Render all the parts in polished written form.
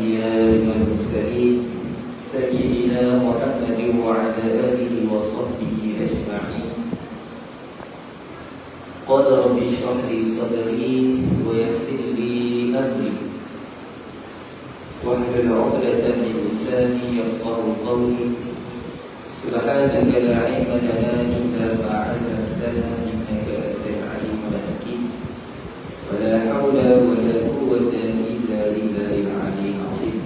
الأنبياء والمرسلين سيدنا محمد وعلى آله وصحبه أجمعين. قال رب اشرح لي صدري ويسر لي أمري واحلل عقدة من لساني يفقهوا قولي. سبحانك لا علم لنا إلا ما علمتنا إنك أنت العليم الحكيم. ولا حول ولا قوة إلا بالله العلي العظيم.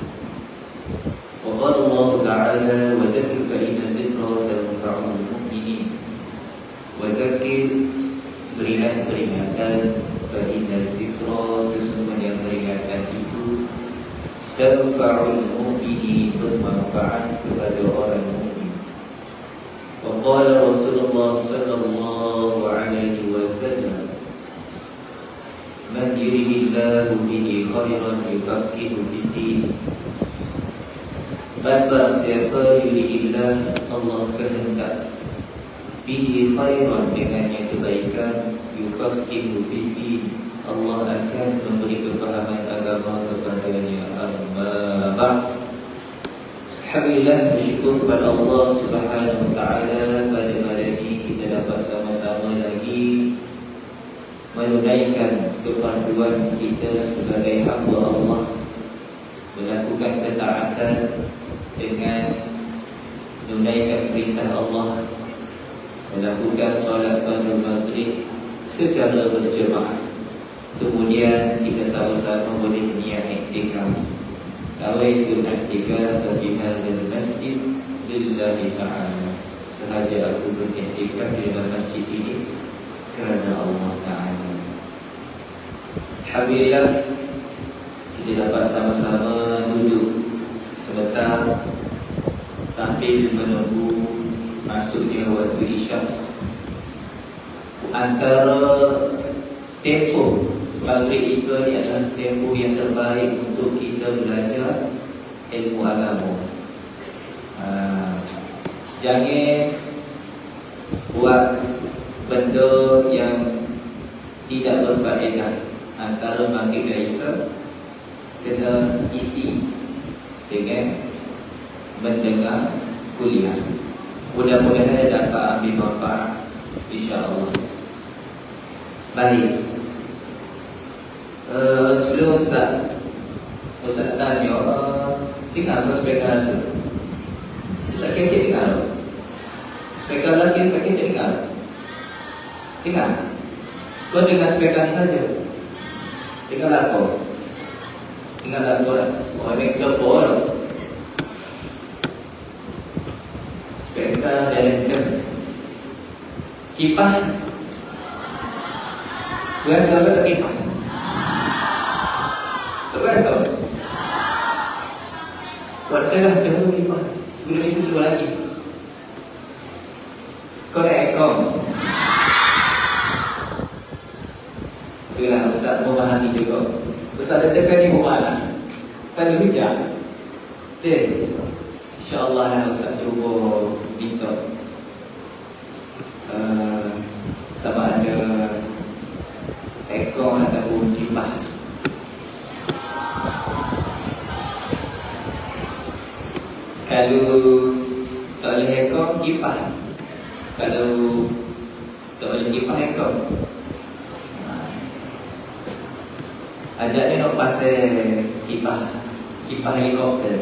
وقال الله تعالى وذكر فإن الذكرى تنفع المؤمنين. وذكر berilah peringatan fa'inna zikra sesungguhnya peringatan itu tanfa'ul mu'minin bermanfaat kepada orang mukmin. Wa qala Rasulullah sallallahu alaihi wasallam man yuridillahu bihi khairan yufaqihu fid-din. Barang siapa yuridillah Allah kehendak bihi khairan dengannya kebaikan yufaqihu fid-din Allah akan memberi kefahaman agama kepadanya. Amma alhamdulillah, bersyukur kepada Allah Subhanahu wa taala pada malam ini kita dapat sama-sama lagi menunaikan kefarduan kita sebagai hamba Allah, melakukan ketaatan dengan menunaikan perintah Allah, melakukan solat fardu maghrib secara berjemaah. Kemudian kita sama-sama boleh niat iktikaf. Nawaitu iktikaf fi hadzal masjid lillahi ta'ala. Sengaja aku beriktikaf di dalam masjid ini kerana Allah Ta'ala. Alhamdulillah, kita dapat sama-sama duduk sebentar sambil menunggu masuknya waktu isyak. Antara tempoh maghrib isya ni adalah tempoh yang terbaik untuk kita belajar ilmu agama. Jangan buat benda yang tidak berfaedah antara maghrib dan isya. Kena isi dengan mendengar kuliah. Mudah-mudahan dapat ambil manfaat, insya-Allah. Baik. Sebelum Ustaz tanya, tinggal apa speaker tu? Ustaz kecil tinggal. Speaker lagi Ustaz kecil tinggal. Tinggal. Kau dengar speaker saja. Tinggal apa? Tinggal apa? Oh, ini kepol. Speaker dan kipas. Biasa tak kipas? Tak biasa? Buatlah dahulu kipas. Sebelum isi dua lagi. Kau nak ekor? Itulah Ustaz memahami juga. Ustaz dekat ni memahami. Pada hujan. InsyaAllah lah Ustaz cuba minta sama ada ekor ataupun kipas. Kalau tak boleh ekor, kipas. Kalau tak boleh kipas, ekor. Ajaknya nak pasal kipas helikopter.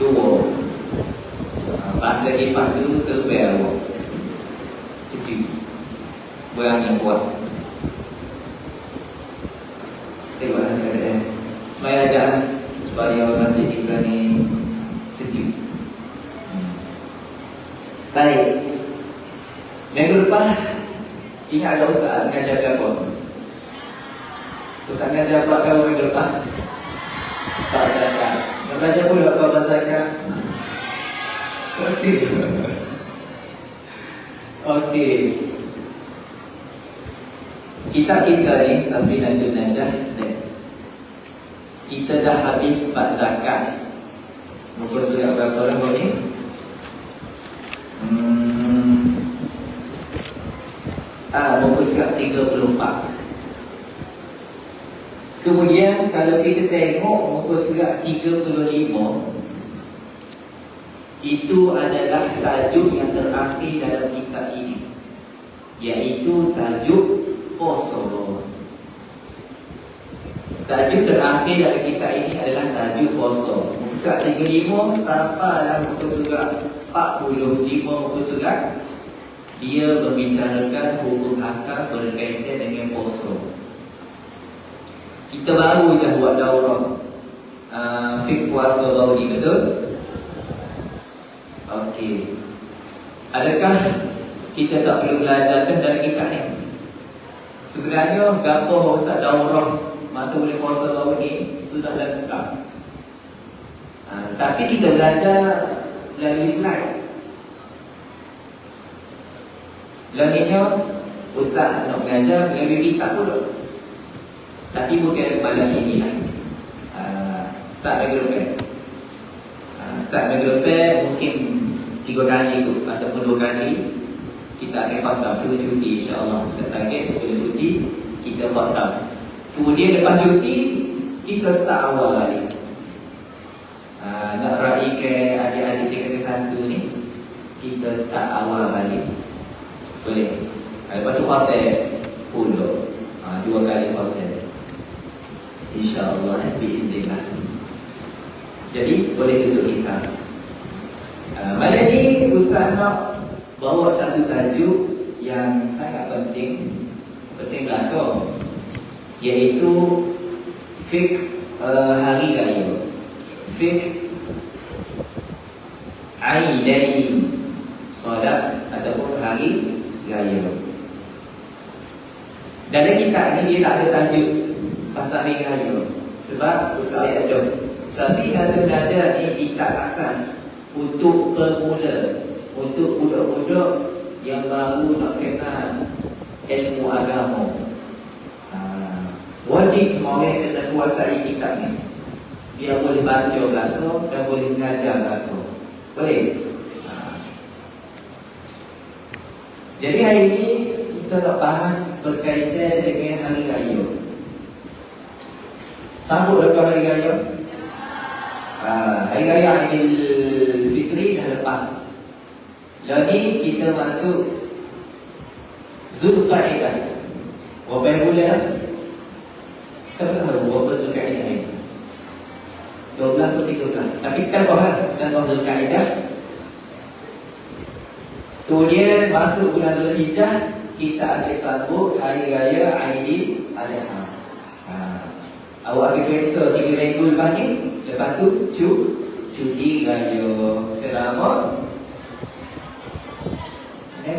Dua. Pasal kipas tu terlebih awak sejuk, berangin kuat. Tengoklah keadaan. Semaya ajar supaya orang jadi berani sejuk. Baik. Minggu lepas ingat ada Ustaz mengajar apa? Ustaz mengajar apa kalau minggu lepas? Tak zakat. Nak belajar pula apa zakat? Kasih. Okey. Kita ni sambil lanjut najah. Kita dah habis bab zakat. Muka surat berapa orang ni? Muka surat 34. Kemudian kalau kita tengok muka surat 35, itu adalah tajuk yang terakhir dalam kitab ini, iaitu tajuk poso. Tajuk terakhir dalam kitab ini adalah tajuk poso. Muka surat 35 sampailah muka surat 45 muka surat, dia membicarakan hukum akal berkaitan dengan poso. Kita baru je buat daurah fiqh puasa baru ni, betul? Okey. Adakah kita tak perlu belajar dari kitab ni? Sebenarnya gapo ustaz daurah masa boleh puasa baru ni sudah lengkap. Tapi kita belajar melalui slide. Lainnya ustaz nak belajar melalui kitab pula. Tapi bukan malam ini lah. Start minggu depan. Start minggu depan mungkin 3 kali tu ataupun 2 kali kita akan khatam sebelum cuti, insya-Allah. Saya target sebelum cuti kita khatam. Kemudian lepas cuti kita start awal balik. Nak raikan adik-adik tingkat ke 1 ni, kita start awal balik. Boleh. Lepas tu khatam pula. 2 kali khatam. InsyaAllah biiznillah. Jadi boleh tutup kita. Malam ni Ustaz nak bawa satu tajuk yang sangat penting belakang, iaitu fiqh hari raya, fiqh Aidain solat ataupun hari raya. Dalam kitab ni dia tak ada tajuk pasal hari raya, sebab Ustaz ada Safihatul Najah ni kitab asas untuk pemula, untuk budak-budak yang baru nak kenal ilmu agama. Wajib semua orang kena kuasai kitab ni. Dia boleh baca belakang dan boleh mengajar belakang. Boleh? Jadi hari ini kita nak bahas berkaitan dengan hari raya. Sambut lepas hari raya. Hari raya Aidilfitri dah lepas. Lagi kita masuk Zulqa'dah. Berapa bulan? Siapa tahu berapa Zulqa'dah ni? 12 atau 13. Tapi kita faham tentang Zulqa'dah. Kemudian masuk bulan Zulhijjah, kita akan sambut hari raya Aidil Adha. Awak akan biasa 3 minggu lepas ni. Lepas tu cuti raya selama 2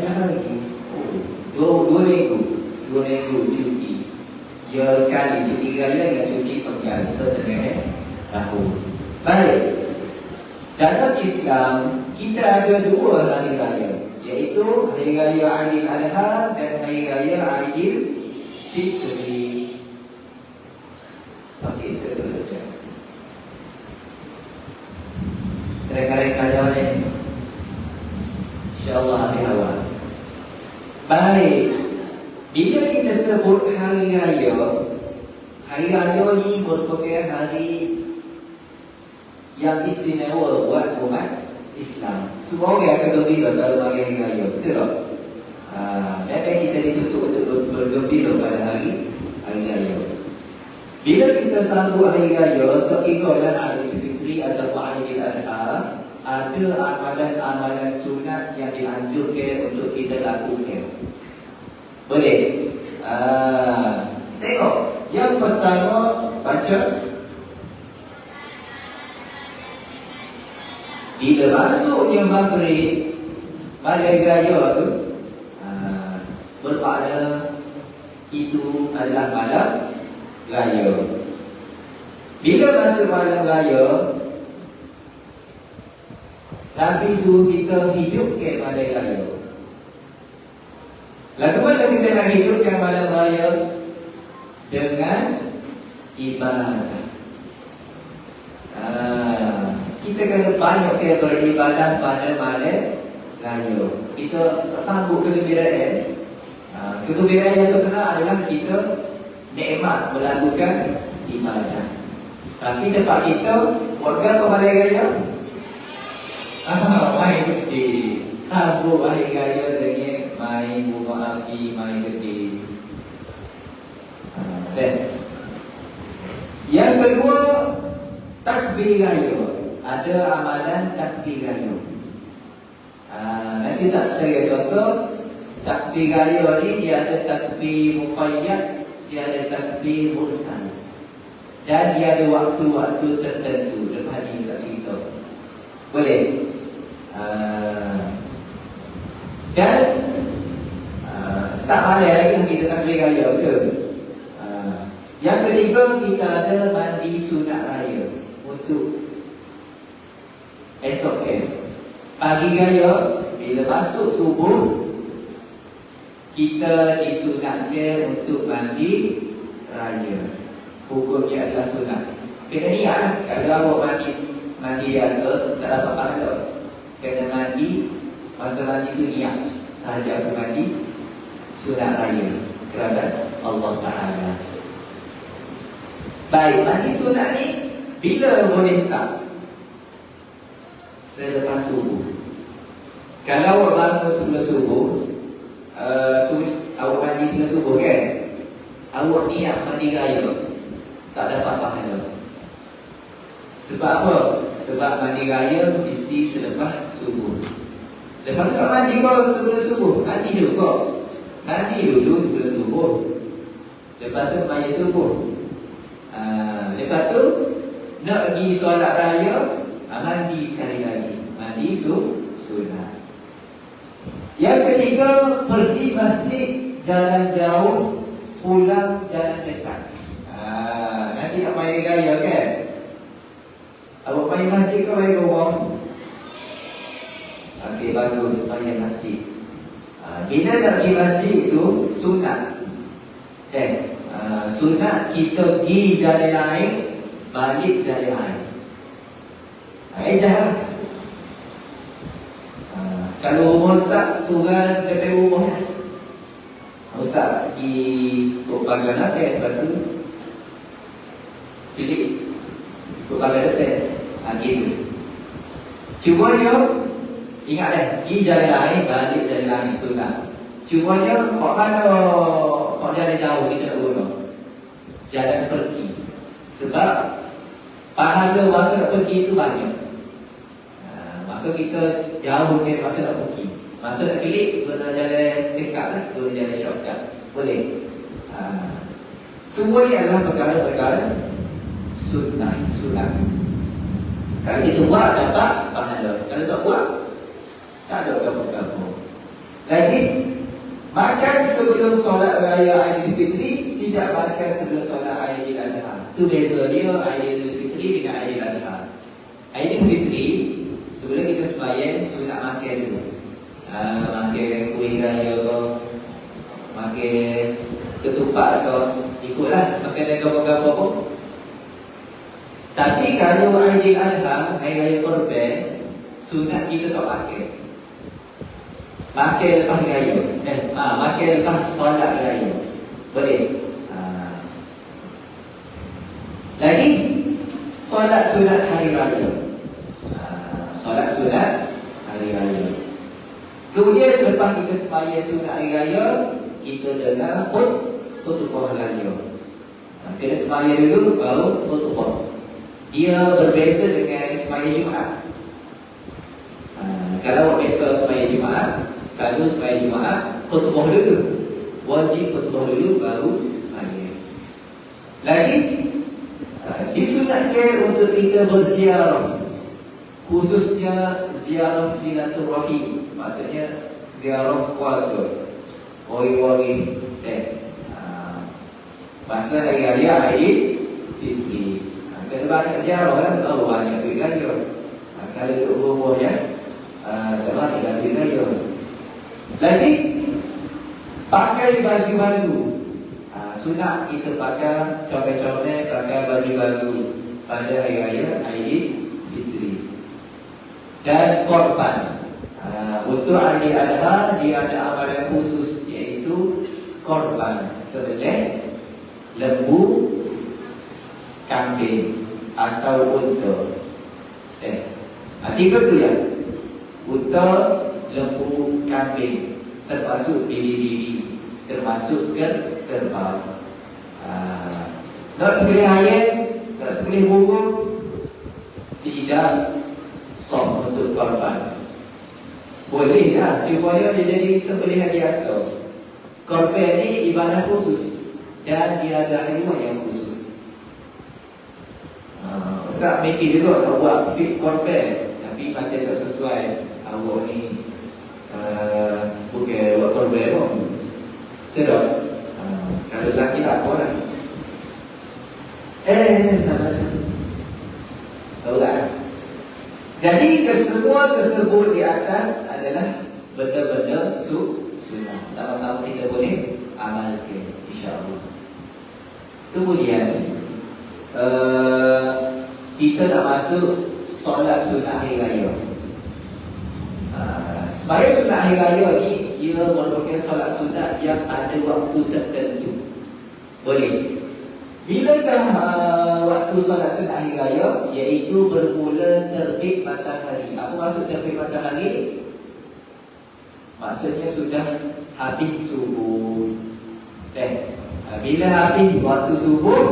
minggu. 2 minggu cuti. Ya sekali cuti raya dengan cuti penggal. Kita tengah tahun. Baik. Dalam Islam kita ada 2 hari raya, iaitu hari raya Aidil Adha dan hari raya Aidilfitri. Okey, saya terus saja. Reka-reka jawab ni, InsyaAllah habis awal. Baik. Bila kita sebut hari raya ni merupakan hari yang istimewa buat umat Islam. Semua orang akan gembira dalam hari raya, betul tak? Maka kita dituntut untuk bergembira pada hari raya. Bila kita sambut hari raya, tak kira dalam Aidilfitri atau Aidil Adha, ada amalan-amalan sunat yang dianjurkan untuk kita lakukan. Boleh? Tengok. Yang pertama, baca. Bila masuknya maghrib pada hari raya tu, bermakna itu adalah malam raya. Bila masuk malam raya, Nabi suruh kita hidupkan malam raya. Lalu mana kita nak hidupkan malam raya? Dengan ibadah. Kita kena banyak beribadah pada malam raya. Kita sambut kegembiraan. Kegembiraan yang sebenar adalah kita nikmat melakukan ibadah. Tapi tempat kita, warga apa Hari Raya? Main gede. Sambut Hari Raya dengan main bunga api, main gede. Dan yang kedua, takbir raya. Ada amalan takbir raya. Nanti saya cari sosok takbir raya ni, dia ada takbir muqayyad, dia ada takbir mursal, dan dia ada waktu-waktu tertentu. Lepas ni saya cerita. Boleh? Dan start malam lagi kita takbir raya ke? Yang ketiga, kita ada mandi sunat raya untuk esok ke. Pagi raya, bila masuk subuh, kita disunatkan untuk mandi raya. Hukumnya adalah sunat. Kena niat. Kalau awak mandi biasa, tak dapat pahala. Kena mandi, masa mandi itu niat sahaja aku mandi sunat raya kerana Allah Ta'ala. Baik, mandi sunat ni bila boleh start? Selepas subuh. Kalau awak bangun sebelum subuh, awak mandi sebelum subuh kan, awak niat mandi raya, tak dapat pahala. Sebab apa? Sebab mandi raya mesti selepas subuh. Lepas tu tak mandi kau sebelum subuh, mandi juga. Mandi dulu sebelum subuh. Lepas tu mandi subuh. Lepas tu nak pergi solat raya, mandi kali lagi. Mandi sunat. Yang ketiga, pergi masjid jalan jauh, pulang jalan dekat. Nanti nak main raya kan? Awak main masjid ke main rumah? Okey, bagus, main masjid. Bila nak pergi masjid itu sunat. Sunat kita pergi jalan lain, balik jalan lain. Jangan. Kalau rumah Ustaz, surah daripada rumah, Ustaz pergi Kok Panggang Natal, lepas tu pilih Kok Panggang Natal. Gitu. Cuma dia ingat dah, pergi jalan lain, balik jalan lain, sunat. Cuma dia, kok mana kok jalan jauh kita nak guna? Jalan pergi. Sebab pahala masa nak pergi itu banyak. Maka kita jauhkan masa nak pergi. Masa nak klik, guna jalan dekat lah, guna jalan shortcut. Boleh. Semua ni adalah perkara-perkara sunat. Kalau kita buat, dapat pahala. Kalau tak buat, tak ada apa-apa. Lagi, makan sebelum solat raya Aidilfitri, tidak makan sebelum solat Aidiladha. Itu beza dia Aidilfitri dengan Aidiladha. Aidilfitri, sebelum kita sembahyang, sunat makan dulu. Makan kuih raya ke, makan ketupat ke, ikutlah makan dengan apa-apa pun. Tapi kalau Aidiladha, hari raya Korban, sunat kita tak makan. Makan lepas raya. Makan lepas solat raya. Boleh. Lagi, solat sunat hari raya. Solat sunat hari raya. Kemudian selepas kita sembahyang sunat hari raya, kita dengar khutbah raya. Kena sembahyang dulu, baru khutbah. Dia berbeza dengan sembahyang Jumaat. Kalau biasa sembahyang Jumaat, kalau sembahyang Jumaat, khutbah dulu. Wajib khutbah dulu, baru sembahyang. Lagi, disunatkan untuk kita berziarah, khususnya ziarah silaturahim. Maksudnya ziarah keluarga, wari-wari. Masa hari raya Aidilfitri, kena banyak ziarah kan, tahu banyak duit raya. Kalau duduk rumahnya, tak banyak duit raya. Lagi, pakai baju baru. Sunat kita pakai comel-comel, pakai baju baru pada hari raya Aidilfitri. Dan korban. Untuk Aidiladha, dia ada amalan khusus, iaitu korban sembelih lembu kambing atau unta. Tiga tu ya. Unta, lembu, kambing, termasuk biri-biri, termasuk kerbau. Nak sembelih ayam, nak sembelih burung, tidak sah untuk korban. Boleh lah, cumanya dia jadi sembelihan biasa. Korban ni ibadah khusus dan dia ada haiwan yang khusus. Ustaz mikir juga nak buat fit korban, tapi macam tak sesuai. Awak ni bukan buat korban pun. Betul tak? Kalau lelaki tak apa lah. Sabar. Tahu tak? Jadi kesemua tersebut di atas adalah benda-benda sunnah. Sama-sama kita boleh amalkan, insya-Allah. Kemudian kita nak masuk solat sunnah hari raya. Sebagai sunnah hari raya ni, ia merupakan solat sunnah yang ada waktu tertentu. Boleh. Bilakah waktu solat sunnah hari raya? Iaitu bermula terbit matahari. Apa maksud terbit matahari? Maksudnya sudah habis subuh. Bila habis waktu subuh,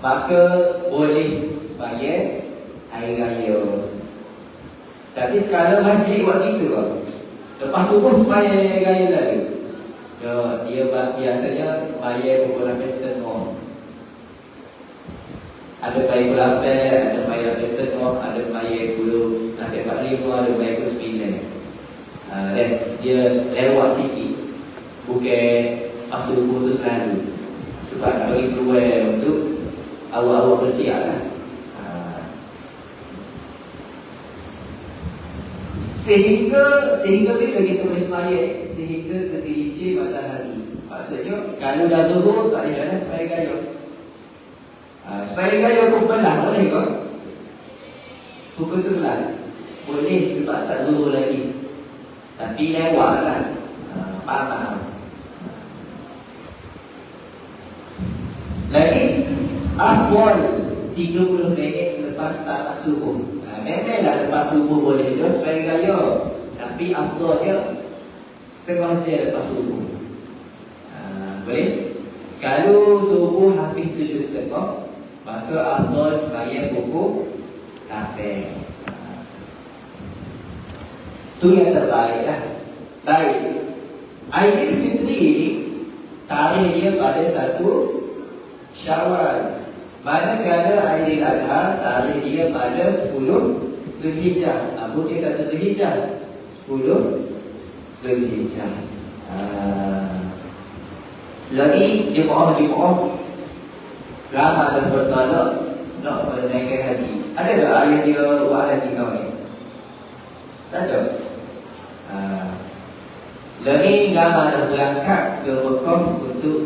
maka boleh sebagai hari raya. Tapi sekarang masjid buat gitu. Lepas subuh sembahyang hari raya lagi. Dia biasanya bayar pukul 8.30. Ada bayar pukul 8, ada bayar 8.30, ada bayar pukul 8.45, ada bayar pukul 9. Dan dia lewat sikit. Bukan masuk subuh tu selalu. Sebab nak bagi peluang untuk awak-awak bersiap lah. Sehingga bila kita boleh sembahyang? Sehingga tergelincir matahari. Maksudnya kalau dah zuhur tak boleh dah sembahyang gaya. Sembahyang gaya pukul belah boleh ke? Pukul 9 boleh sebab tak zuhur lagi. Tapi lewat lah. Faham. Lagi afdal 30 minit selepas start subuh. Memanglah lepas subuh boleh dia sembahyang gaya, tapi afdal dia setengah jam lepas subuh. Boleh? Kalau subuh habis 7.30, maka afdal sembahyang pukul 8. Itu yang terbaik lah. Baik, Aidilfitri ini tarikh dia pada 1 Syawal. Manakala Aidil Adha tarikh dia pada 10 Zulhijjah. Bukan 1 Zulhijjah, 10 Zulhijjah. Lagi jemaah-jemaah ramai dan bertolak nak menaikkan haji. Ada tak ayah dia buat haji kau ni? Tak ada. Lagi ramai dah berangkat ke Mekah untuk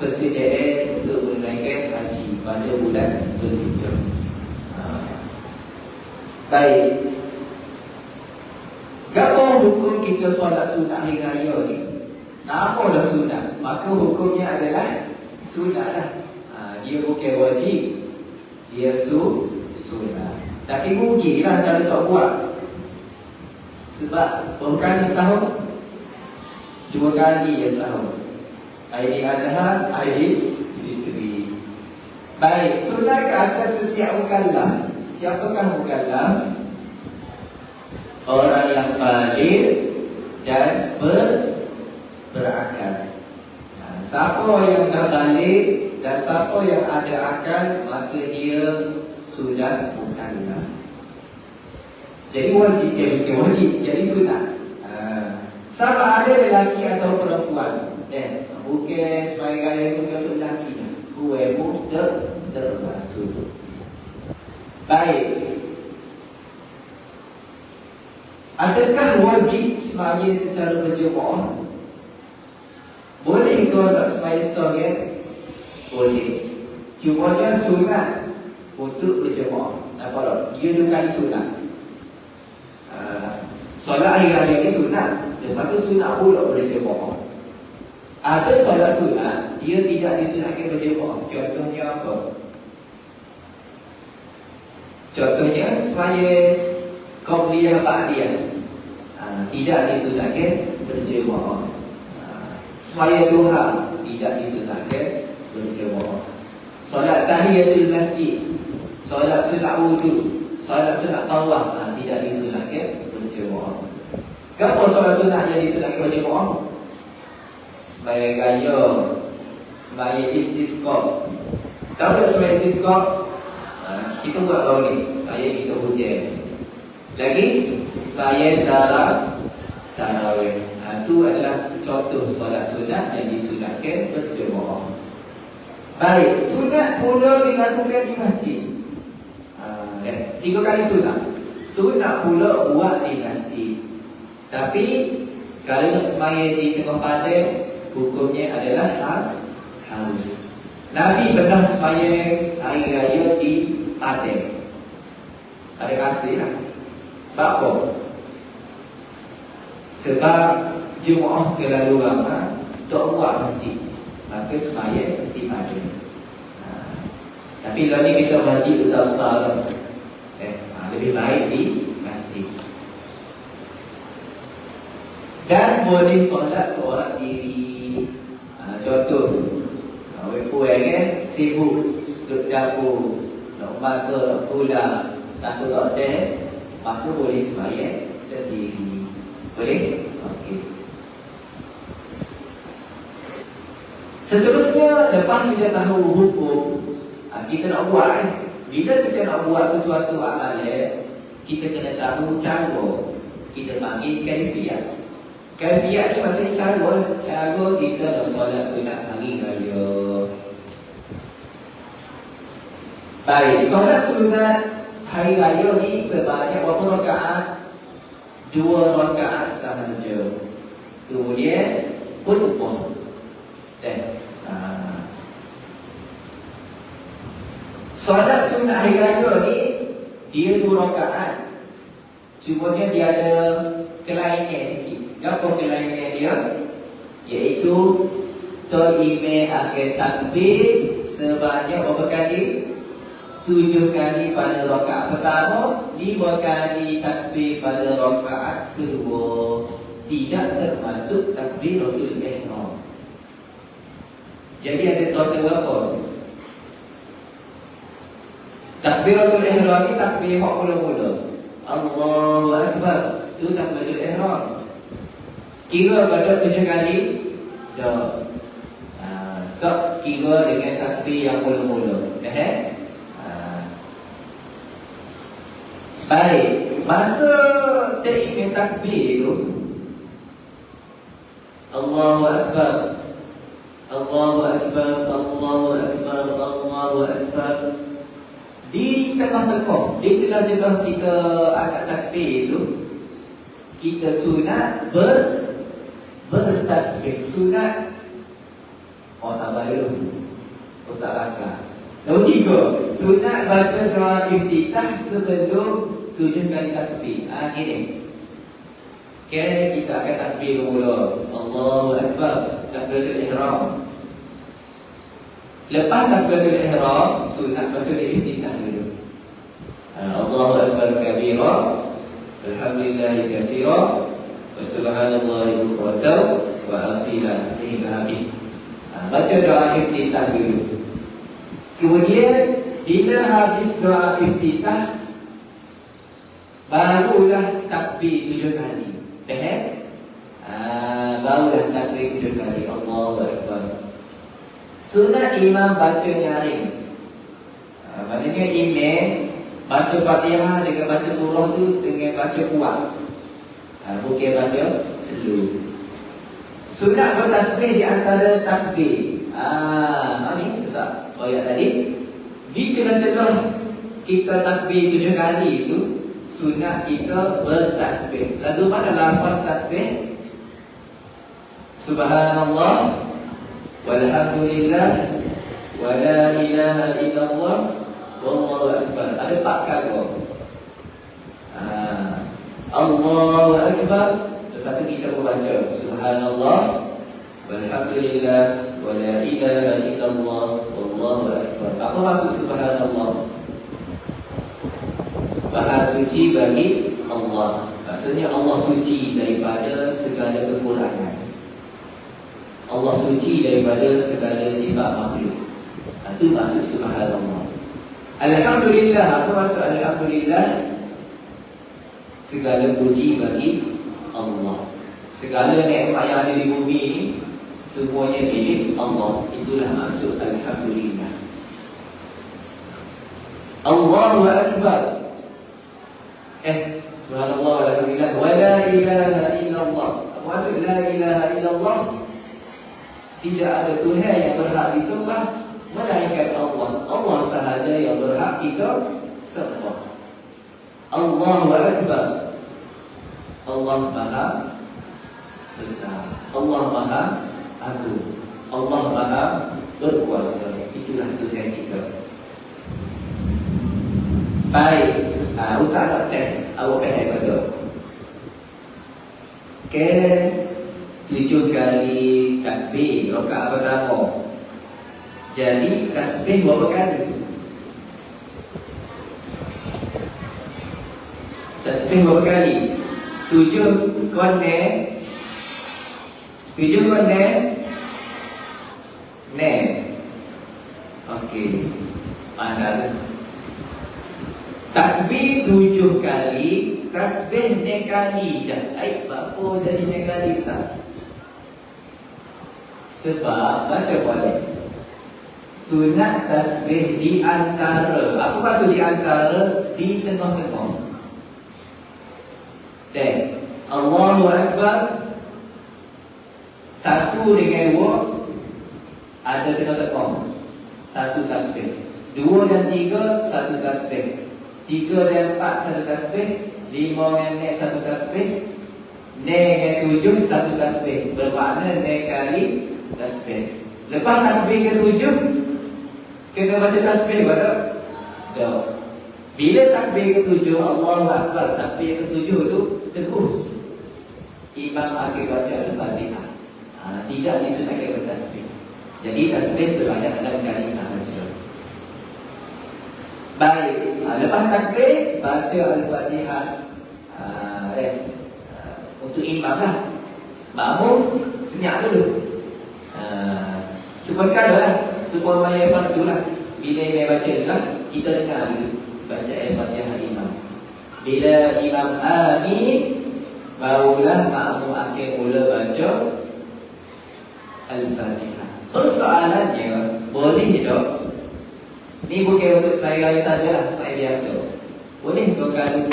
persediaan untuk menaikkan haji pada bulan Zulhijjah. Baik. Apa hukum kita solat sunat hari raya ni? Nama dah sunat, maka hukumnya adalah sunat lah. Dia bukan wajib, dia sunat. Tapi rugilah kalau tak buat. Sebab berapa kali setahun? 2 kali setahun. Aidil Adha, Aidilfitri. Baik, sunat ke atas setiap mukallaf. Siapakah mukallaf? Orang yang baligh dan berakal. Siapa yang dah baligh dan siapa yang ada akal, maka dia sudah mukallaf. Jadi wajib, bukan wajib, jadi sunat. Sama ada lelaki atau perempuan. Bukan sebagai bukan untuk lelaki. Bukan terbasuh. Baik. Adakah wajib sembahyang secara berjemaah? Boleh ke nak sembahyang seorang? Boleh. Cumanya sunat untuk berjemaah. Nampak tak? Dia 2 kali sunat. Solat hari raya ni sunat. Lepas tu sunat pula berjemaah. Ada solat sunat dia tidak disunatkan berjemaah. Contohnya apa? Contohnya semaya qabliyah ba'diyah, tidak disunatkan berjemaah. Semaya duha tidak disunatkan berjemaah. Solat tahiyatul masjid, solat sunat wudu, solat sunat tawaf, tidak disunatkan berjemaah. Kenapa solat sunat yang disunatkan berjemaah? Semaya gaya, semaya istisqa. Tahu tak semaya istisqa? Kita buat baru ni, semaya kita hujan. Lagi semaya tarawih. Itu adalah contoh solat sunat yang disunatkan berjemaah. Baik, sunat pula dilakukan di masjid. 3 kali sunat. Sunat pula buat di masjid. Tapi kalau nak semaya di tengah padang, hukumnya adalah harus. Nabi pernah semaya hari raya di padang. Ada kasih lah. Sebab apa? Sebab jemaah terlalu ramai, tak buat masjid, maka semaya di padang. Tapi kalau ni kita masjid besar-besar, lebih baik di masjid. Dan boleh solat seorang diri. Contoh, awak sibuk duduk dapur, nak masak, nak pulang, takut tak ada, maka boleh sembahyang sendiri. Boleh? Okey. Seterusnya, lepas kita tahu hukum, kita nak buat. Bila kita nak buat sesuatu amalan, kita kena tahu cara. Kita panggil kaifiyat. Kaifiyat ni maksudnya cara kita nak solat sunat hari raya. Baik, solat sunat hari raya ni sebanyak berapa rakaat? 2 rakaat sahaja. Kemudian khutbah. Solat sunat hari raya ni dia 2 rakaat. Cumanya dia ada kelainan sikit. Apa kelainan dia? Iaitu Imam akan takbir sebanyak berapa kali? 7 kali pada rakaat pertama, 5 kali takbir pada rakaat kedua. Tidak termasuk takbiratul ihram. Jadi ada total berapa? Takbiratul ihram ni takbir mula-mula. Allahu Akbar. Itu takbiratul ihram. Kira pada 7 kali? Tak. Tak kira dengan takbir yang mula-mula. Baik, masa ta'imim takbir itu, Allahu Akbar, Allahu Akbar, Allahu Akbar, Allahu Akbar. Di tengah-tengah, di celah-celah kita angkat takbir itu, kita sunat bertasbih. Sunat, sabar dulu, Ustaz Raka. Nombor 3, sunat baca doa iftitah sebelum 7 kali takbir. Gini. Kita akan takbir mula. Allahu Akbar, takbiratul ihram. Lepas takbiratul ihram, sunat baca doa iftitah dulu. Allahu Akbar kabira, alhamdulillahi katsira, wa subhanallahi bukratan wa asila, sehingga habis. Baca doa iftitah dulu. Kemudian bila habis doa iftitah, barulah takbir 7 kali. Barulah takbir 7 kali. Allahu Akbar. Sunat imam baca nyaring. Maknanya imam baca Fatihah dengan baca surah tu dengan baca kuat. Bukan baca slow. Sunat bertasbih di antara takbir. Ni besar. Ayat tadi, di celah-celah kita takbir 7 kali itu, sunat kita bertasbih. Lalu mana lafaz tasbih? Subhanallah, walhamdulillah, wa la ilaha illallah, wallahu akbar. Ada 4 kali. Allahu akbar. Lepas tu kita membaca Subhanallah, walhamdulillah, wala ilaha illallah, wallahu akbar. Apa maksud subhanallah? Maha suci bagi Allah. Maksudnya Allah suci daripada segala kekurangan. Allah suci daripada segala sifat makhluk. Itu maksud subhanallah. Alhamdulillah. Apa maksud alhamdulillah? Segala puji bagi Allah. Segala nikmat yang ada di bumi ini semuanya milik Allah. Itulah maksud alhamdulillah. Allahu akbar. Subhanallah walhamdulillah wala ilaha illallah. Apa maksud la ilaha illallah? Tidak ada Tuhan yang berhak disembah melainkan Allah. Allah sahaja yang berhak kita sembah. Allahu akbar. Allah Maha besar, Allah Maha agung, Allah Maha berkuasa. Itulah Tuhan kita. Baik. Ustaz nak teh, awak faham pada? Okay, 7 kali takbir rakaat pertama. Jadi tasbih berapa kali? Tasbih berapa kali? 7 konek. 7 konek. Okey. Pandang. Takbir 7 kali, tasbih 9 kali je. Berapa jadi 9 kali Ustaz? Sebab baca boleh. Sunat tasbih di antara. Apa maksud di antara? Di tengah-tengah. Dan Allahu Akbar, 1 dengan 2 ada tengah-tengah. 1 tasbih. 2 dan 3 1 tasbih. 3 dan 4 1 tasbih. 5 dan 6 1 tasbih. 6 dan 7 1 tasbih. Bermakna 6 kali tasbih. Lepas takbir ke-7 kena baca tasbih pada dah. Bila takbir ke-7 Allahu Akbar, takbir ke-7 tu teguh. Imam akan baca Al-Fatihah. Tidak disunatkan bertasbih. Jadi tasbih sebanyak 6 kali sahaja. Baik, lepas takbir baca Al-Fatihah. Untuk imam lah. Makmum senyap dulu. Supaya sekadar lah. Supaya maya fardu lah. Bila imam baca lah, kita dengar dulu baca Al-Fatihah imam. Bila imam amin, barulah makmum akan mula baca Al-Fatihah. Persoalannya, boleh tak? Ni bukan untuk sembahyang sajalah, sembahyang biasa. Boleh tak kalau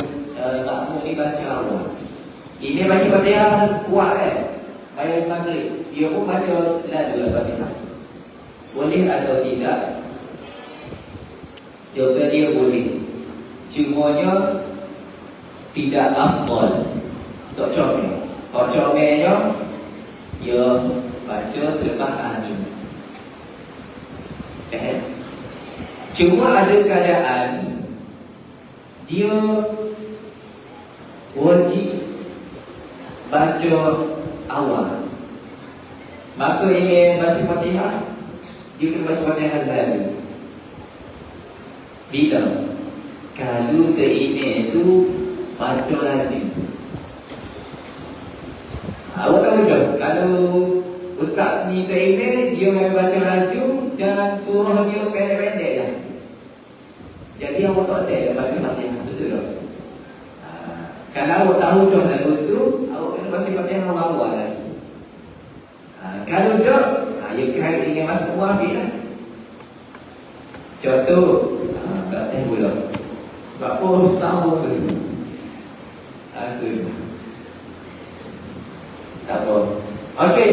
makmum ni baca awal? Ini baca Fatihah kuat kan? Bayar maghrib, dia pun baca lalu Al-Fatihah. Boleh atau tidak? Jawapan dia boleh. Cumanya tidak afdal. Tak comel. Kalau comelnya, dia baca selepas amin. Cuma ada keadaan dia wajib baca awal. Maksud ini baca Fatihah, dia kena baca Fatihah dulu. Bila? Kalau keimam itu baca laju. Awak tahu tak? Kalau ustaz ni keimam, dia memang baca laju dan surah dia pendek-pendek lah. Jadi awak tak ada baca Fatihah, betul tak? Kalau awak tahu dah lagu tu, awak kena baca Fatihah awal-awal lagi. Kalau tak, ya kait dengan masuk muafiq lah. Contoh, tak tahu pula. Berapa sama tu? Asal. Tak apa. Okey.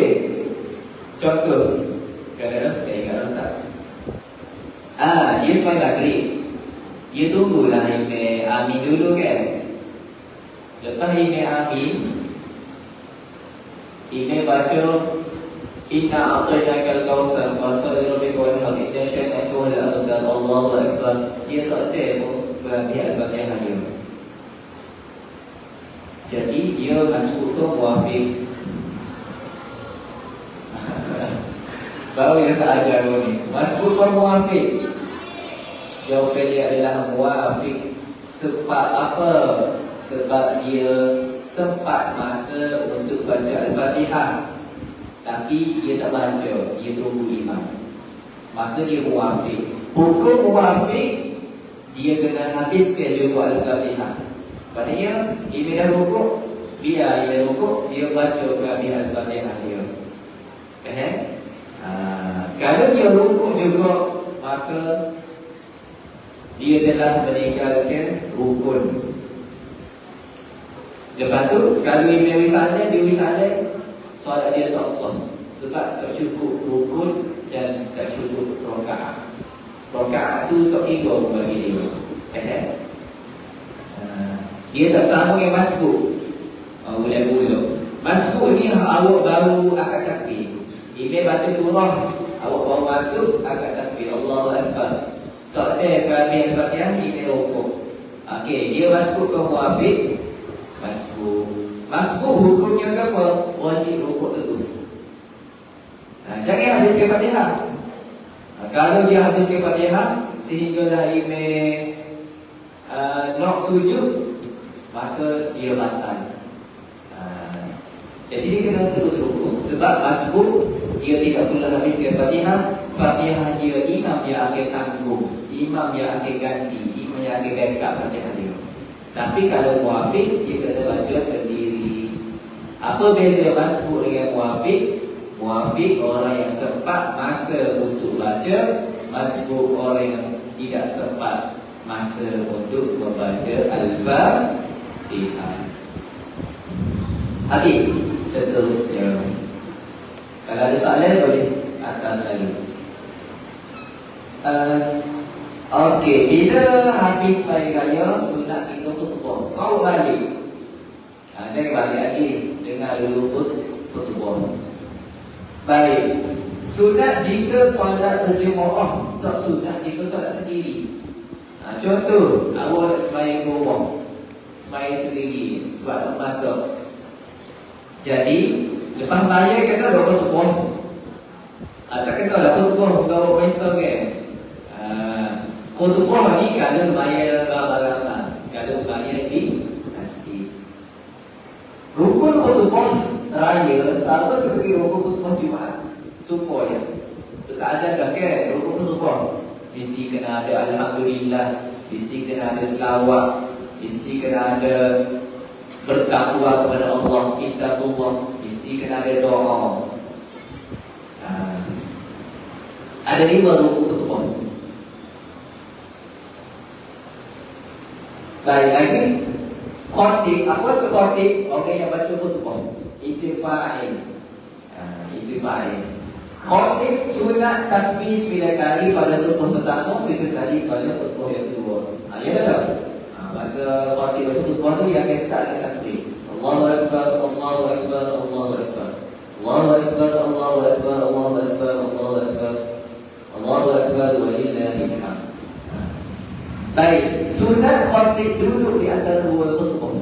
Contoh. Kadang-kadang tak ingat Ustaz. Dia sembahyang maghrib. Dia tunggulah imam amin dulu kan. Lepas imam amin, imam baca inna a'tainakal kautsar fasholli lirabbika wanhar inna syani'aka huwal abtar. Allahu akbar. Dia tak ada berarti Al-Fatihah dia. Jadi dia masuk tu muafiq. Baru yang saya ajar ni. Masbuk kau muafiq. Jawapan dia adalah muafiq. Sebab apa? Sebab dia sempat masa untuk baca Al-Fatihah, tapi dia tak baca, dia tunggu imam. Maka dia muafiq. Hukum muafiq, dia kena habiskan juga Al-Fatihah. Maknanya imam dah rukuk, dia rukuk, dia baca kehabis Al-Fatihah dia. Faham? Kalau dia rukuk juga, maka dia telah meninggalkan rukun. Lepas tu, kalau imam wisalah, dia wisalah, solat dia tak sah. Sebab tak cukup rukun dan tak cukup rakaat. Rakaat tu tak kira bagi dia. Dia tak sama dengan masbuk. Bulan-bulan masbuk ni awak baru akad takbir. Imam baca surah, awak baru masuk akad takbir, Allahu Akbar. Tak ada kehabis Al-Fatihah, imam rukuk. Okey, dia masbuk ke muafiq? Masbuk hukumnya apa? Wajib rukuk terus. Jangan habis ke Fatihah. Kalau dia habis ke Fatihah sehinggalah imam nak sujud, maka dia batal. Jadi dia kena terus rukuk. Sebab masbuk dia tidak pula habis ke Fatihah. Fatihah dia imam yang akan tanggung, imam yang akan ganti, imam yang akan backup Fatihah dia. Tapi kalau muafiq, dia kena baca sendiri. Apa beza masbuk dengan muafiq? Muafiq orang yang sempat masa untuk baca, masbuk orang yang tidak sempat masa untuk membaca Al-Fatihah. Habis. Seterusnya, kalau ada soalan boleh atas lagi. Okey, bila habis Raya Raya, sunat kita khutbah. Kau balik. Jangan balik lagi. Dengar dulu khutbah. Baik. Sunat jika solat berjemaah, tak sunat jika solat sendiri. Contoh, awak nak sembahyang rumah, sembahyang sendiri sebab tak masuk. Jadi, lepas bayar kena dah khutbah. Tak kena lah khutbah bawa mesra kan. Khutbah ni kalau bayar barang-barang, kalau bayar di masjid. Rukun khutbah raya sama seperti rukun khutbah Jumaat. Supaya Ustaz ajar dah kan, rukun khutbah mesti kena ada Alhamdulillah, mesti kena ada selawat, mesti kena ada bertakwa kepada Allah, ittaqullah, mesti kena ada doa. Ada 5 rukun khutbah. Baik lagi, khatib. Apa maksud khatib? Orang yang baca khutbah. Isim fa'il. Isim fa'il. Khatib sunat takbir 9 kali pada khutbah pertama, 7 kali pada khutbah yang kedua. Ya betul? Masa khatib baca khutbah tu dia akan start dengan takbir. Allahu Akbar, Allahu Akbar, Allahu Akbar. Allahu Akbar, Allahu Akbar, Allahu Akbar, Allahu Akbar. Allahu Akbar walillahil hamd. Baik, sunat khatib duduk di antara 2 khutbah.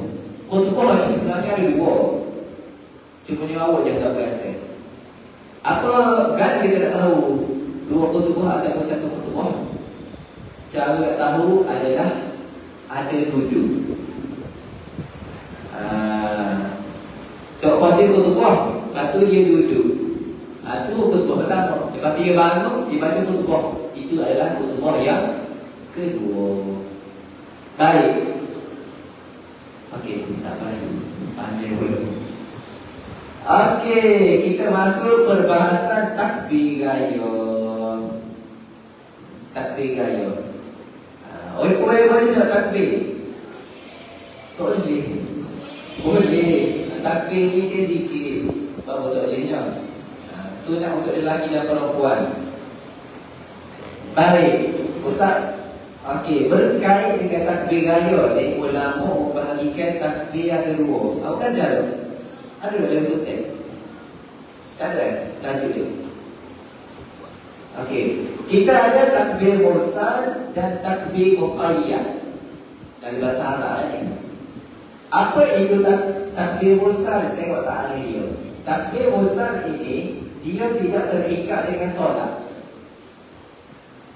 Khutbah ni sebenarnya ada 2. Cuma ni awak yang tak berasa. Apa kan kita nak tahu 2 khutbah ataupun 1 khutbah? Cara nak tahu adalah ada duduk. Tok khatib khutbah, lepas tu dia duduk. Tu khutbah pertama. Lepas tu dia bangun, dia baca khutbah. Itu adalah khutbah yang kedua. Baik. Okey, tak baik. Panjang dulu. Okey, kita masuk perbahasan takbir raya. Takbir raya. Boleh tak takbir? Boleh. Boleh. Takbir ni ke zikir. Baru tak bolehnya. Sunat untuk lelaki dan perempuan. Baik, Ustaz. Okey, berkait dengan takbir raya ni, ulama membahagikan takbir ada 2. Awak kan ajar? Ada dalam kutip? Tak ada? Tajuk dia. Okey, kita ada takbir mursal dan takbir muqayyad dari bahasa Arab ni. Apa itu takbir mursal? Tengok ta'alil dia. Takbir mursal ini dia tidak terikat dengan solat.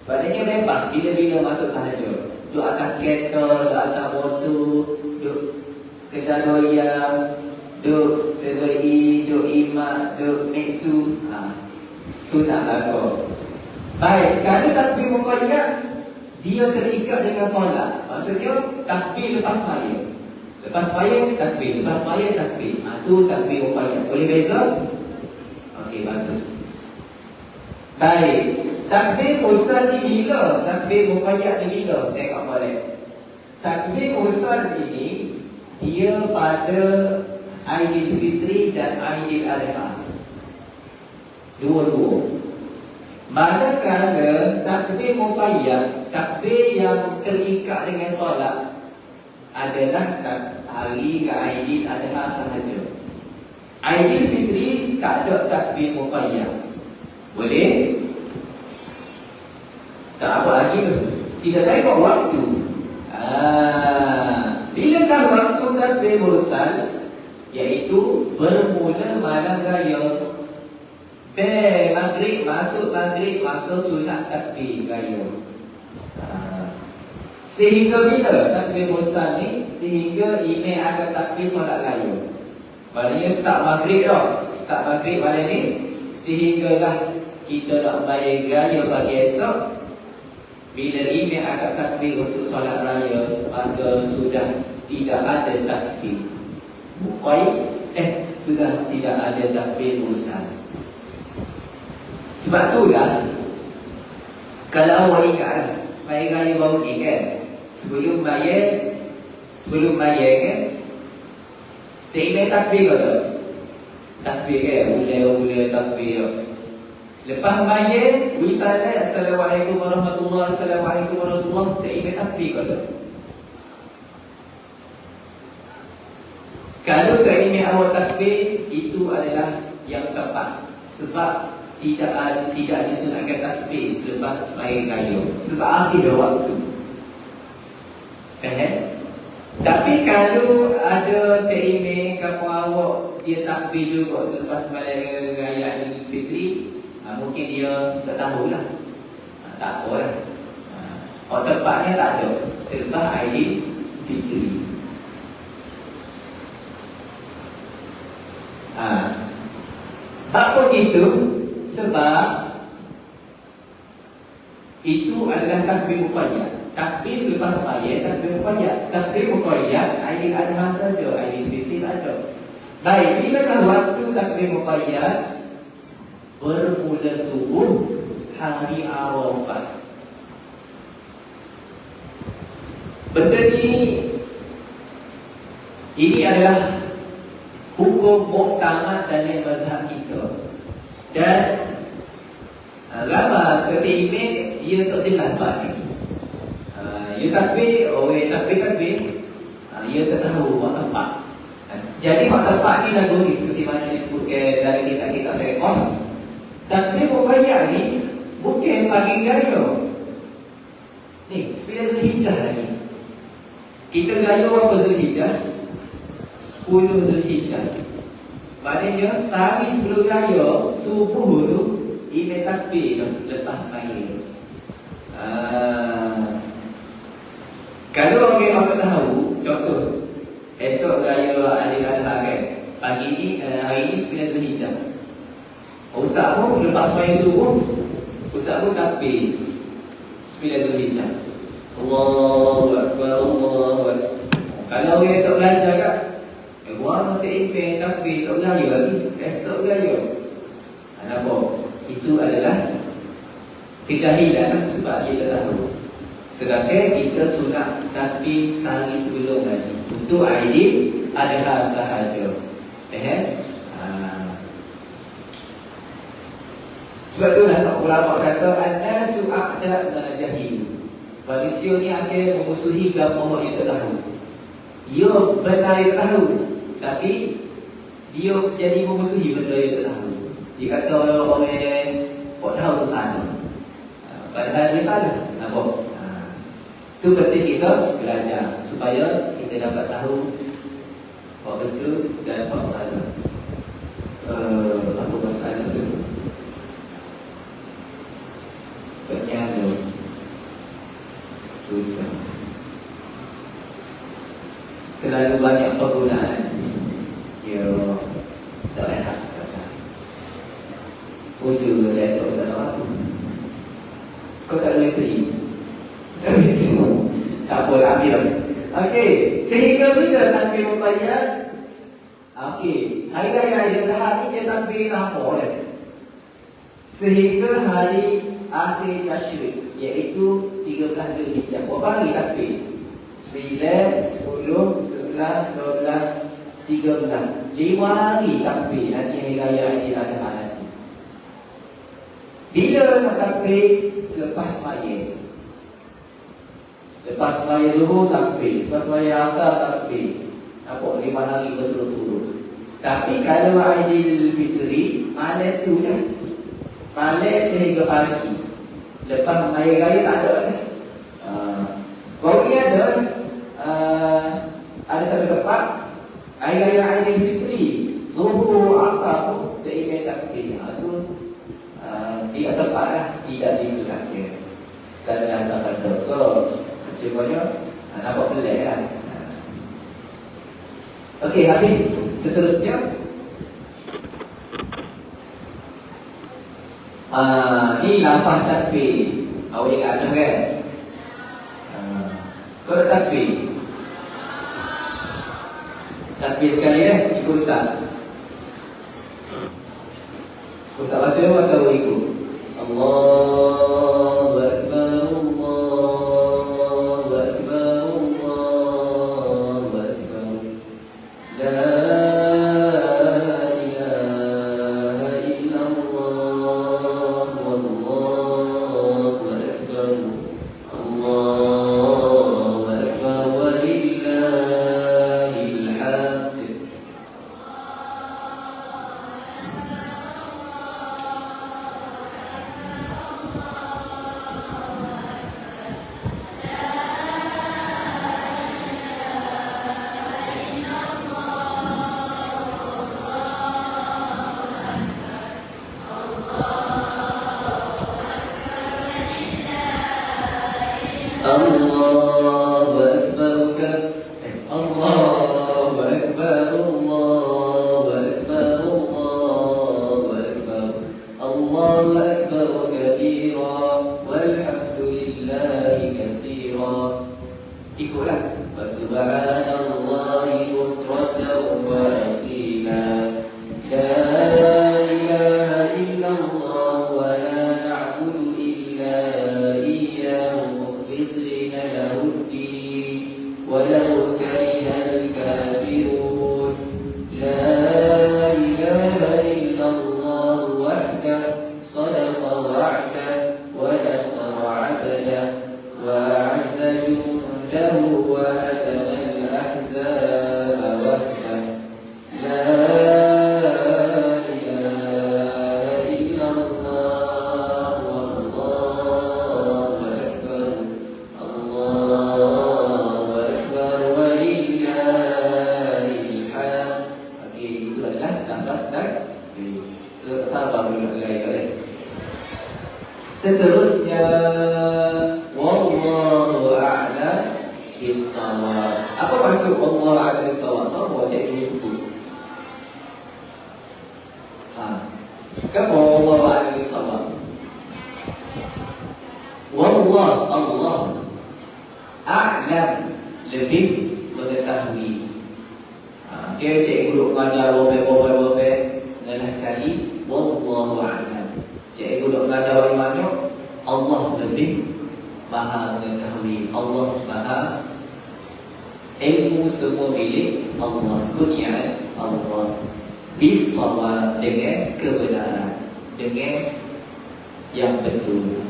Maknanya bebas bila-bila masuk sahaja. Duduk atas kereta, duduk atas motor, duduk kedai loyang, duduk 7E, duduk Imat, duduk Nexu. Sunat lagu. Baik, kalau takbir muqayyad, dia terikat dengan solat. Maksudnya takbir lepas sembahyang. Lepas sembahyang takbir, lepas sembahyang takbir. Tu takbir muqayyad. Boleh beza? Okey, bagus. Baik. Takbir mursal ni bila? Takbir muqayyad ni bila? Tengok boleh. Takbir mursal ini dia pada Aidilfitri dan Aidil Adha. Dua-dua. Manakala takbir muqayyad, takbir yang terikat dengan solat adalah hari Aidil Adha sahaja. Aidilfitri tak ada takbir muqayyad. Boleh? Tak apa lagi tu. Kita tengok waktu. Bilakah waktu takbir mursal? Iaitu bermula malam raya. Maghrib, masuk maghrib, maka sunat takbir raya. Sehingga bila takbir mursal ni? Sehingga imam akan takbir solat raya. Maknanya start maghrib dah. Start maghrib malam ni, sehinggalah kita nak bayar raya pagi esok. Bila imam akan takbir untuk solat raya, maka sudah tidak ada takbir muqayyad, sudah tidak ada takbir mursal. Sebab itulah, kalau awak ingat sembahyang raya baru ni kan, sebelum bayar kan, imam takbir ke tak? Takbir kan, mula takbir. Lepas bayar, wisalah, Assalamualaikum warahmatullahi wabarakatuh, Assalamualaikum warahmatullahi wabarakatuh, imam takbir ke tak? Kalau imam awak takbir, itu adalah yang tepat. Sebab tidak disunatkan takbir selepas sembahyang raya. Sebab akhir waktu. Tapi kalau ada imam kamu awak dia takbir juga selepas sembahyang raya Idul Fitri, mungkin dia tak tahulah. Tak apalah. Tepatnya tak ada selepas Idul Fitri. Apa itu? Sebab itu adalah takbir muqayyad. Takbir selepas sembahyang, takbir muqayyad. Takbir muqayyad Aidil Adha saja, Aidil Fitri tak ada. Baik, bilakah waktu takbir muqayyad? Bermula subuh hari Arafah. Benda ini adalah hukum muktamad dalam mazhab kita. Dan lama ketika imam dia tak jelas bab ni. Dia takbir, takbir, dia tak tahu waktu tepat. Jadi waktu tepat ni lagu ni seperti mana disebutkan dalam kitab-kitab rekod. Takbir muqayyad ni bukan pagi raya. Ni 9 Zulhijjah lagi. Kita raya berapa Zulhijjah? 10 Zulhijjah. Maknanya sehari sebelum raya, subuh tu imam takbir lepas pagi. Kalau orang tak tahu, contoh esok raya Aidil Adha kan, pagi ni hari ni 9 Zulhijjah. Ustaz pun lepas sembahyang subuh, ustaz pun takbir 9 Zulhijjah. Allahu Akbar, Allahu Akbar. Kalau orang tak belajar kan, buat tak imam takbir tak raya lagi, esok raya. Nampak? Itu adalah kejahilan sebab dia tak tahu. Sedangkan kita sunat takbir sehari sebelum lagi. Untuk Aidil Adha sahaja. Sebab itulah tak ulama kata an-nasu a'da ma jahil. Manusia ni akan memusuhi agama yang tak tahu. Dia benar yang tak tahu, tapi dia jadi memusuhi benda yang tak tahu. Dia kata orang yang tak tahu tu salah, padahal dia salah. Nampak? Itu penting kita belajar supaya kita dapat tahu apa betul dan apa salah. Apa masalah tu? Sudah. Terlalu banyak penggunaan. Ya, tak enak sekali. Ujung dia tak usah apa. Kau tak boleh beri. Tak boleh ambil. Okey, sehingga bila takbir muqayyad? Okey, hari raya Aidilfitri ni dia takbir apa dia? Sehingga hari akhir tasyrik, iaitu 13 Zulhijjah. Berapa hari takbir? 9, 10, 11, 12, 13. 5 hari takbir nanti hari raya Aidilfitri nanti. Bila nak takbir? Selepas sembahyang. Lepas sembahyang zuhur takbir, lepas sembahyang asar takbir. Nampak 5 hari berturut-turut. Tapi kalau Aidilfitri, malam tu je. Malam sehingga pagi. Lepas sembahyang raya tak ada dah. Baru ni ada satu tempat hari raya Aidilfitri, zuhur, asar pun tak takbir. Itu tidak tepat lah, tidak disunatkan. Kerana asalkan dosa. Cumanya nampak pelik lah. Okey, habis. Seterusnya ni lafaz takbir. Awak ingat dah kan? Kau takbir. Takbir sekali ikut Ustaz. Ustaz baca masa awak ikut. Allahu Akbar, Allahu Akbar, Allahu Akbar. La ilaha illallah, Wallahu Akbar, Allahu Akbar, walillahil hamd. Allahu Akbar, Allahu Akbar, Allahu Akbar, Allahu Akbar, Allahu Akbar kabira, walhamdulillahi katsira. Ikutlah. Subhanallahi bukratan wa asila. La ilaha illallah wa la na'budu illa iyyahu مخلصين له الدين ولو كره الكافرون. لا إله إلا الله وحده صدق وعده ونصر عبده وأعز جنده وهزم الأحزاب وحده. لا إله إلا الله والله أكبر، Allahu Akbar, walillahil hamd. Okey, itu adalah lafaz takbir. Sabar dulu lagi. Seterusnya wallahu a'lam bis-shawab. Apa maksud wallahu a'lam bis-shawab? Siapa cikgu sebut? Kenapa wallahu a'lam bis-shawab? Wallah, Allah a'lam, lebih mengetahui. Kira cikgu duduk mengajar wabek dengan sekali wallahu a'lam. Cikgu duduk mengajar bagaimana Allah lebih maha mengetahui. Allah maha, ilmu semua milik Allah, kurnia Allah. Bis-shawab, dengan kebenaran, dengan yang betul.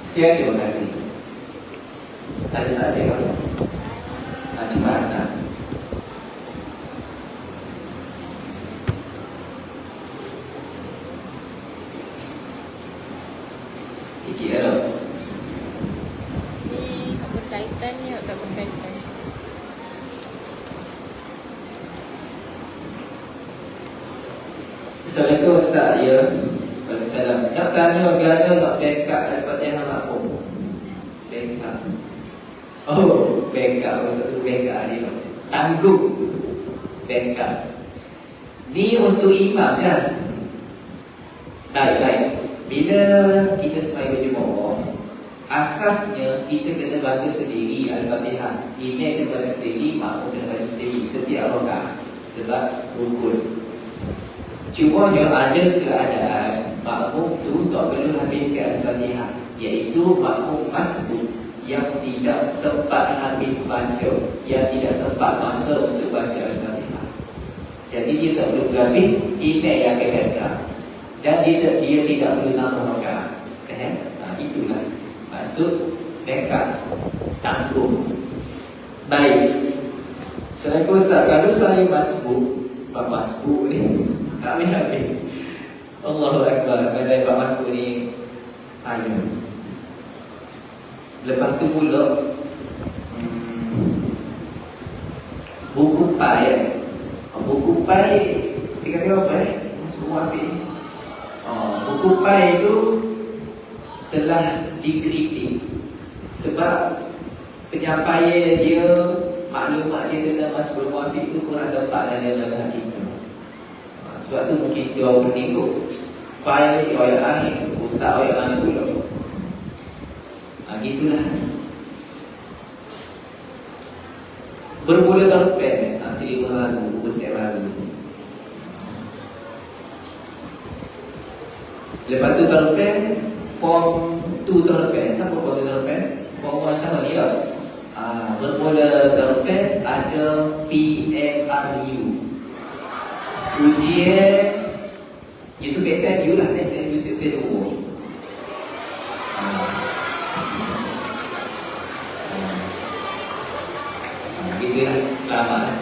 Sekian, terima kasih. Ada sahaja kalau macam sikit lah. Ni berkaitan ni atau tak berkaitan? Assalamualaikum Ustaz. Ya, Waalaikumsalam. Nak tanya gaya nak backup Al-Fatihah makmum. Backup Islam. Oh, backup. Ustaz suruh backup ni. Tanggung backup. Ni untuk imam je. Baik. Bila kita semai berjemaah, asasnya kita kena baca sendiri Al-Fatihah. Imam kena baca sendiri, makmum kena baca sendiri setiap rakaat. Sebab rukun. Cumanya ada keadaan makmum tu tak perlu habiskan Al-Fatihah, iaitu makmum masbuk yang tidak sempat habis baca, yang tidak sempat masa untuk baca Al-Fatihah. Jadi dia tak perlu habis, imam yang akan baca. Dan dia tidak perlu tambah rakaat. Itulah maksud backup, tanggung. Baik. Assalamualaikum Ustaz, kalau saya masbuk ni tak habis. Allahu Akbar. Badai Pak Masbuk ni ayam. Lepas tu pula buku pai. Buku pai kita kata apa Masbuk Wafi. Buku pai itu telah dikritik sebab penyampaian dia, maklumat dia tentang Masbuk Wafi itu kurang tepat dalam mazhab kita. Sebab tu mungkin dia orang mengikut pai ayat langit, ustaz ayat langit pula. Gitulah. Bermula tahun pen, sili baru, buku baru. Lepas tu tahun pen, form 2 tahun pen. Siapa form 2 tahun pen? Form 1 tahun ni lah. Bermula tahun pen ada PMRU. Ujian Yusuf SNU lah, SNU Tuan Umum. Gitulah, selamat.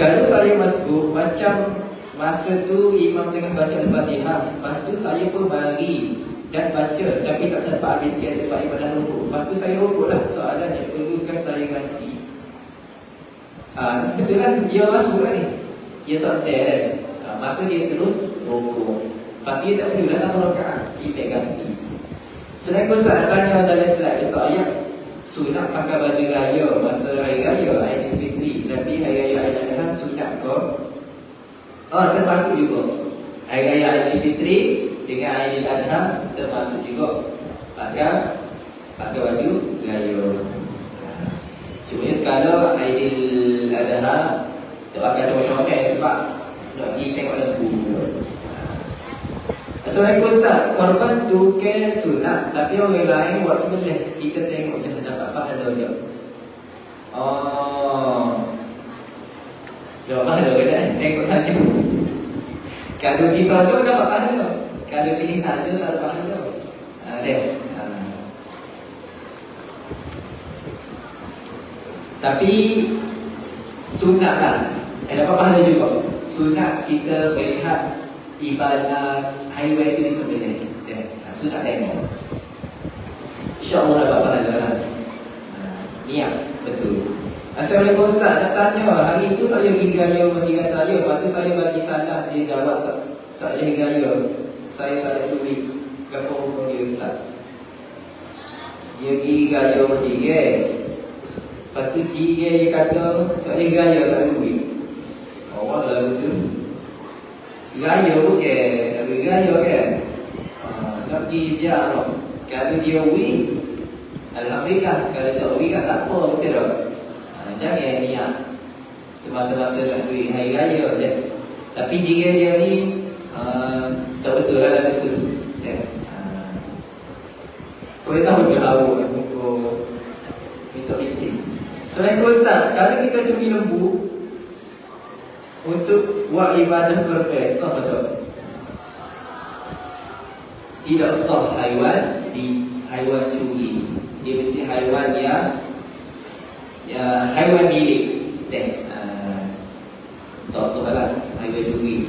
Kalau saya masbuk, macam masa tu imam tengah baca Al-Fatihah, lepas tu saya pun mari dan baca, tapi tak sempat habiskan sebab ibadah rukuk. Lepas tu saya rukuk lah. Soalannya, perlukah saya ganti? Betul lah, dia masbuk lah ni. Dia tak ada kan. Maka dia terus rukuk. Lepas tu dia tak perlu lah tambah rakaat, dia ganti. Selain Ustaz tanya dalam slide Ustaz ayat sunat pakai baju raya masa hari raya Aidilfitri, tapi hari raya Ailadha sunat ke? Termasuk juga. Hari raya Aidilfitri dengan Ailadha termasuk juga pakai baju raya. Cuma sekarang Ailadha tak pakai comel-comel sebab nak pergi tengok lembu. Assalamualaikum Ustaz, korban tu ke sunat tapi orang lain buat sembelih, kita tengok je dapat pahala je. Dapat pahala ke tak? Tengok saja. Kalau ditodong dapat pahala, kalau pilih saja tak ada pahala. Tapi sunat lah, dapat pahala juga. Sunat kita melihat ibadah haiwan itu disembelih. Sunat tengok. InsyaAllah dapat pahala lah. Niat betul. Assalamualaikum Ustaz, nak tanya, hari itu saya pergi raya majikan saya, lepas tu saya bagi salam, dia jawab tak boleh raya, saya tak ada duit. Kenapa hukum dia Ustaz? Dia pergi raya majikan, lepas tu dia kata tak boleh raya, tak ada duit. Orang dah betul. Raya bukan, tapi raya kan nak pergi ziarah. Kalau dia win, alhamdulillah. Kalau tak win kan tak apa, betul tak? Jangan niat semata-mata nak duit hari raya je. Tapi jika dia ni tak betul lah, betul. Kau tahu dia awak kau minta bikin. Selain tu Ustaz, kalau kita cumi lembu untuk buat ibadah korban, sah tak? Tidak sah haiwan di haiwan curi. Dia mesti haiwan yang haiwan milik. Tak sah lah haiwan curi.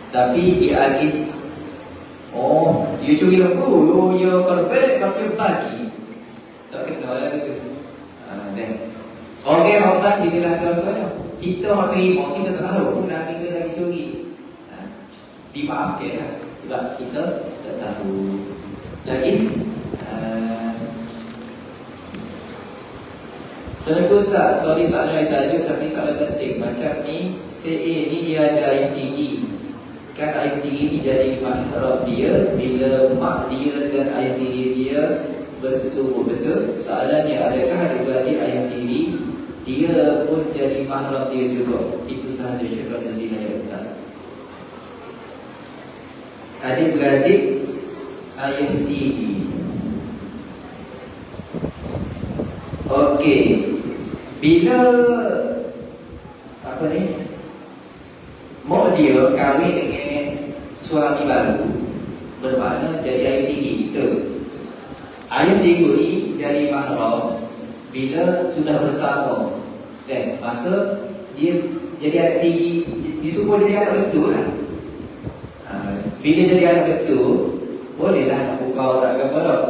Tapi dia lagi dia curi lembu, dia korban pakai bagi. Tak kenal lah tu. Orang orang dia dah dosa. Kita orang terima, kita tak tahu pun kita lagi curi. Dimaafkan lah sebab kita tak tahu. Lagi? Assalamualaikum Ustaz. Sorry soalan yang tajuk tapi soalan penting. Macam ni, CA ni dia ada ayat tinggi. Kan ayat tinggi ni jadi makhraj dia bila mak dia dan ayat tinggi dia bersetubuh, betul? Soalannya, adakah adik-beradik ayat tinggi dia pun jadi makhraj dia juga? Itu sahaja. Syukran jazilan ya Ustaz. Adik-beradik ayat tinggi. Okey. Bila apa ni? Mak dia kahwin dengan suami baru, bermakna jadi ayat tinggi, betul? Ayat tinggi ni jadi mahram bila sudah bersama, kan? Maka dia jadi ayat tinggi, disebut jadi anak betul lah. Bila jadi anak betul, bolehlah nak buka aurat ke apa tak?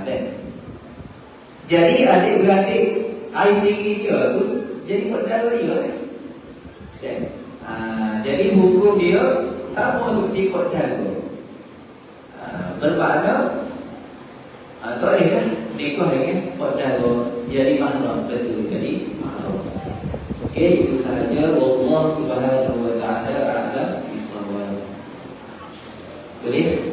Kan? Jadi adik-beradik ayat tinggi dia tu jadi perdana dia, kan? Jadi hukum dia sama seperti perdana. Bermakna tak boleh kan nikah dengan perdana jadi mahram, betul, jadi mahram. Okey, itu sahaja. Allah Subhanahu wa taala a'lam bissawab. Boleh?